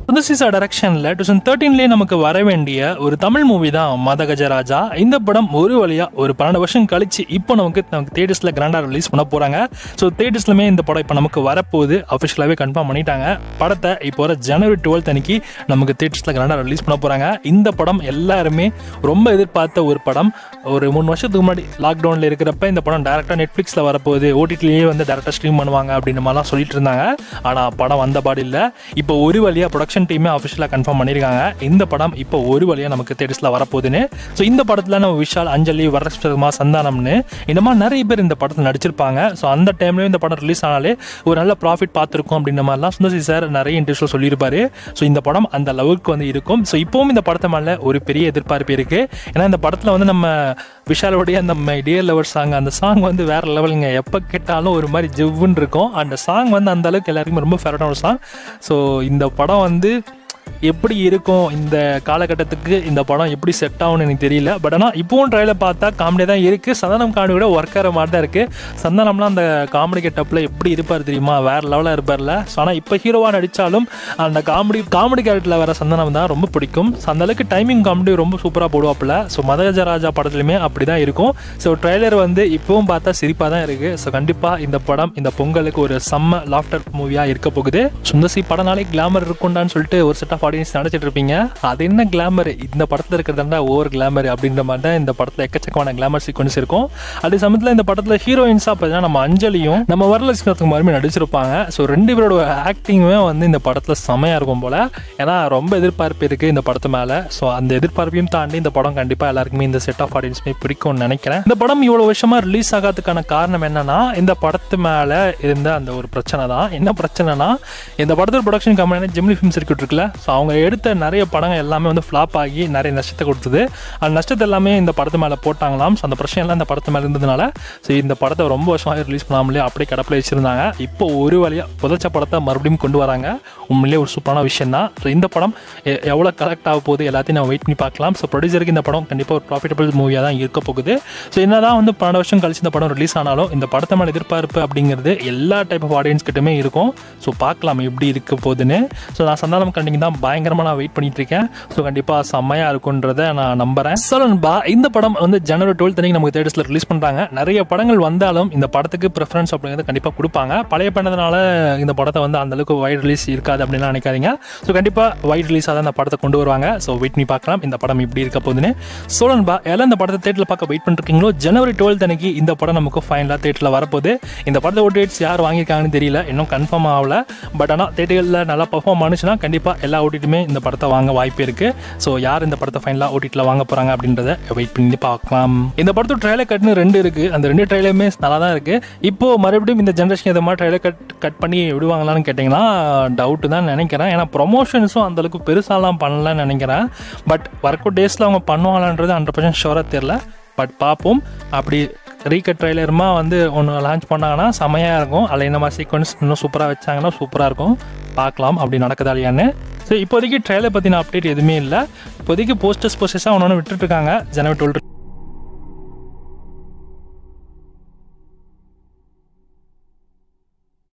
புதுசிசா டைரக்ஷன்ல 2013 நமக்கு வர வேண்டிய ஒரு தமிழ் மூவி தான் மதகஜராஜா. இந்த படம் ஒரு வழியா ஒரு 12 வருஷம் கழிச்சு இப்போ நமக்கு தியேட்டர்ஸ்ல கிராண்டா ரிலீஸ் பண்ண போறாங்க. ஸோ தியேட்டர்ஸ்லுமே இந்த படம் இப்போ நமக்கு வரப்போகுது, அஃபிஷியலாகவே கன்ஃபார்ம் பண்ணிட்டாங்க. படத்தை இப்போ வர ஜனவரி 12 அன்னைக்கு நமக்கு தியேட்டர்ஸ்ல கிராண்டா ரிலீஸ் பண்ண போறாங்க. இந்த படம் எல்லாருமே ரொம்ப எதிர்பார்த்த ஒரு படம். ஒரு 3 வருஷத்துக்கு முன்னாடி லாக்டவுன்ல இருக்கிறப்ப இந்த படம் டேரக்டா நெட்ஃபிளிக்ஸ்ல வரப்போகுது, ஓடிடிலேயே வந்து டேரக்டா ஸ்ட்ரீம் பண்ணுவாங்க அப்படின்னு மாதிரிலாம் சொல்லிட்டு இருந்தாங்க. ஆனா படம் வந்த பாடு இல்லை. இப்போ ஒரு வழியா ப்ரொடக்ஷன் டீமே அஃபிஷியலாக கன்ஃபார்ம் பண்ணியிருக்காங்க இந்த படம் இப்போ ஒரு வழியாக நமக்கு தியேட்டர்ஸில் வரப்போகுதுன்னு. ஸோ இந்த படத்தில் நம்ம விஷால், அஞ்சலி, வரலட்சுமி, சந்தானம்னு இந்த மாதிரி நிறைய பேர் இந்த படத்தில் நடிச்சிருப்பாங்க. ஸோ அந்த டைம்லேயும் இந்த படம் ரிலீஸ் ஆனாலே ஒரு நல்ல ப்ராஃபிட் பார்த்துருக்கும் அப்படின்ற மாதிரிலாம் சுந்தர் சி சார் நிறைய இன்டர்வியூஸில் சொல்லியிருப்பாரு. ஸோ இந்த படம் அந்த அளவுக்கு வந்து இருக்கும். ஸோ இப்போவும் இந்த படத்தை மேலே ஒரு பெரிய எதிர்பார்ப்பு இருக்குது. ஏன்னா இந்த படத்தில் வந்து நம்ம விஷாலோடைய அந்த மை டியர் லவர் சாங், அந்த சாங் வந்து வேற லெவலுங்க. எப்போ கேட்டாலும் ஒரு மாதிரி ஜிவ்வுன்னு இருக்கும். அந்த சாங் வந்து அந்த அளவுக்கு எல்லாருக்குமே ரொம்ப ஃபேவரட்டான ஒரு சாங். ஸோ இந்த படம் வந்து எப்படி இருக்கும், இந்த காலகட்டத்துக்கு இந்த படம் எப்படி செட் ஆகும்னு எனக்கு தெரியல. பட் ஆனால் இப்போவும் ட்ரைலர் பார்த்தா காமெடி தான் இருக்குது. சந்தானம் காமெடி கூட ஒர்க் ஆகிற மாதிரி தான் இருக்குது. சந்தானம்லாம் அந்த காமெடி கெட்டப்பில் எப்படி இருப்பார் தெரியுமா, வேறு லெவலாக இருப்பார்ல. ஸோ ஆனால் இப்போ ஹீரோவாக நடித்தாலும் அந்த காமெடி கேரக்டரில் வர சந்தானம் தான் ரொம்ப பிடிக்கும். அந்த அளவுக்கு டைமிங் காமெடி ரொம்ப சூப்பராக போடுவாப்பில். ஸோ மதகஜராஜா படத்துலையுமே அப்படி தான் இருக்கும். ஸோ ட்ரைலர் வந்து இப்போவும் பார்த்தா சிரிப்பாக தான் இருக்குது. ஸோ கண்டிப்பாக இந்த படம் இந்த பொங்கலுக்கு ஒரு செம்ம லாஃப்டர் மூவியாக இருக்க போகுது. சுந்தர் சி படம்னாலே கிளாமர் இருக்கும்டான்னு சொல்லிட்டு ஒரு செட் ஆஃப் ஆடியன்ஸ் நினைச்சிட்டு இருப்பீங்க. அது என்ன கிளாமர், இந்த படத்தில் இருக்கிறதா ஓவர் கிளாமர் அப்படின்ற மாதிரி தான் இந்த படத்தில் எக்கச்சக்கமான கிளாமர் சீக்வன்ஸ் இருக்கும். அதே சமயத்தில் இந்த படத்தில் ஹீரோயின்ஸாக பார்த்தீங்கன்னா நம்ம அஞ்சலியும் நம்ம வரலட்சுமி மாதிரி நடிச்சிருப்பாங்க. ஸோ 2 பேரோட ஆக்டிங்குமே வந்து இந்த படத்தில் செமையாக இருக்கும் போல. ஏன்னா ரொம்ப எதிர்பார்ப்பு இருக்குது இந்த படத்து மேலே. ஸோ அந்த எதிர்பார்ப்பையும் தாண்டி இந்த படம் கண்டிப்பாக எல்லாருக்குமே இந்த செட் ஆஃப் ஆடியன்ஸுமே பிடிக்கும்னு நினைக்கிறேன். இந்த படம் இவ்வளோ வருஷமாக ரிலீஸ் ஆகாததுக்கான காரணம் என்னன்னா இந்த படத்து மேலே இருந்த அந்த ஒரு பிரச்சனை தான். என்ன பிரச்சனைனா, இந்த படத்தோட production company Gemini film circuit இருக்குல்ல, ஸோ அவங்க எடுத்த நிறைய படங்கள் எல்லாமே வந்து ஃப்ளாப் ஆகி நிறைய நஷ்டத்தை கொடுத்தது. அந்த நஷ்டத்தை எல்லாமே இந்த படத்து மேலே போட்டாங்களாம். ஸோ அந்த பிரச்சனை எல்லாம் இந்த படத்து மேலே இருந்ததுனால ஸோ இந்த படத்தை ரொம்ப வருஷமாக ரிலீஸ் பண்ணாமலே அப்படியே கடப்பில் வச்சுருந்தாங்க. இப்போ ஒரு வழியாக புதைச்ச படத்தை மறுபடியும் கொண்டு வராங்க. உண்மையிலேயே ஒரு சூப்பரான விஷயம் தான். ஸோ இந்த படம் எவ்வளோ கலெக்ட் ஆக போகுது எல்லாத்தையும் நம்ம வெயிட் பண்ணி பார்க்கலாம். ஸோ ப்ரொடியூசருக்கு இந்த படம் கண்டிப்பாக ஒரு ப்ராஃபிட்டபிள் மூவியாக தான் இருக்க போகுது. ஸோ என்னதான் வந்து 12 வருஷம் கழிச்சு இந்த படம் ரிலீஸ் ஆனாலும் இந்த படத்தை மேலே எதிர்பார்ப்பு அப்படிங்கிறது எல்லா டைப் ஆஃப் ஆடியன்ஸ் கிட்டமே இருக்கும். ஸோ பார்க்கலாம் எப்படி இருக்க போகுதுன்னு. ஸோ நான் சந்தானம் கண்டிங்க தான் பயங்கரமாக நான் வெயிட் பண்ணிட்டு இருக்கேன். ஸோ கண்டிப்பாக செம்மையாக இருக்குன்றதை நான் நம்புறேன். சொல்லணும்பா, இந்த படம் வந்து ஜனவரி 12 அன்னைக்கு நமக்கு தியேட்டர்ஸில் ரிலீஸ் பண்ணுறாங்க. நிறைய படங்கள் வந்தாலும் இந்த படத்துக்கு ப்ரிஃபரன்ஸ் அப்படிங்கிறது கண்டிப்பாக கொடுப்பாங்க. பழைய பண்ணதுனால இந்த படத்தை வந்து அந்தளவுக்கு வைட் ரிலீஸ் இருக்காது அப்படின்னு நினைக்காதீங்க. ஸோ கண்டிப்பாக வைட் ரிலீஸாக தான் இந்த படத்தை கொண்டு வருவாங்க. ஸோ வெயிட் பண்ணி பார்க்கலாம் இந்த படம் இப்படி இருக்க போகுதுன்னு. சொல்லணும்பா, எல்லாம் இந்த படத்தை தேட்டரில் பார்க்க வெயிட் பண்ணிருக்கீங்களோ, ஜனவரி 12 அன்னைக்கு இந்த படம் நமக்கு ஃபைனலாக தேட்டரில் வரப்போகுது. இந்த படத்தை ஓடிடிஸ் யார் வாங்கியிருக்காங்கன்னு தெரியல, இன்னும் கன்ஃபார்ம் ஆகல. பட் ஆனால் தேட்டரில் நல்லா பர்ஃபார்ம் ஆனிச்சுன்னா கண்டிப்பாக எல்லா ஓடிட்டுமே இந்த படத்தை வாங்க வாய்ப்பு இருக்கு. ஸோ யார் இந்த படத்தை ஃபைனலாக ஓடிடியில் வாங்க போறாங்க அப்படின்றத வெயிட் பண்ணி பார்க்கலாம். இந்த படத்தோட ட்ரைலர் கட்னு 2 இருக்கு. அந்த 2 ட்ரைலருமே நல்லா தான் இருக்கு. இப்போ மறுபடியும் இந்த ஜென்ரேஷன் இதை மாதிரி ட்ரைலர் கட் பண்ணி விடுவாங்களான்னு கேட்டிங்கன்னா டவுட்டு தான் நினைக்கிறேன். ஏன்னா ப்ரொமோஷன்ஸும் அந்தளவுக்கு பெருசாலாம் பண்ணலன்னு நினைக்கிறேன். பட் ஒர்க் டேஸில் அவங்க பண்ணுவாங்களான்றது 100% ஷோராக தெரியல. பட் பார்ப்போம். அப்படி ரீகட் ட்ரைலருமா வந்து ஒன்று லான்ச் பண்ணாங்கன்னா செமையாக இருக்கும். அதில் என்ன மாதிரி சீக்வன்ஸ் இன்னும் சூப்பராக வச்சாங்கன்னா சூப்பராக இருக்கும். பார்க்கலாம் அப்படி நடக்குதா இல்லையான்னு. ஸோ இப்போதைக்கு ட்ரைலர் பற்றின அப்டேட் எதுவுமே இல்லை. இப்போதைக்கு போஸ்டர்ஸாக ஒன்று விட்டுருக்காங்க. ஜனவரி 12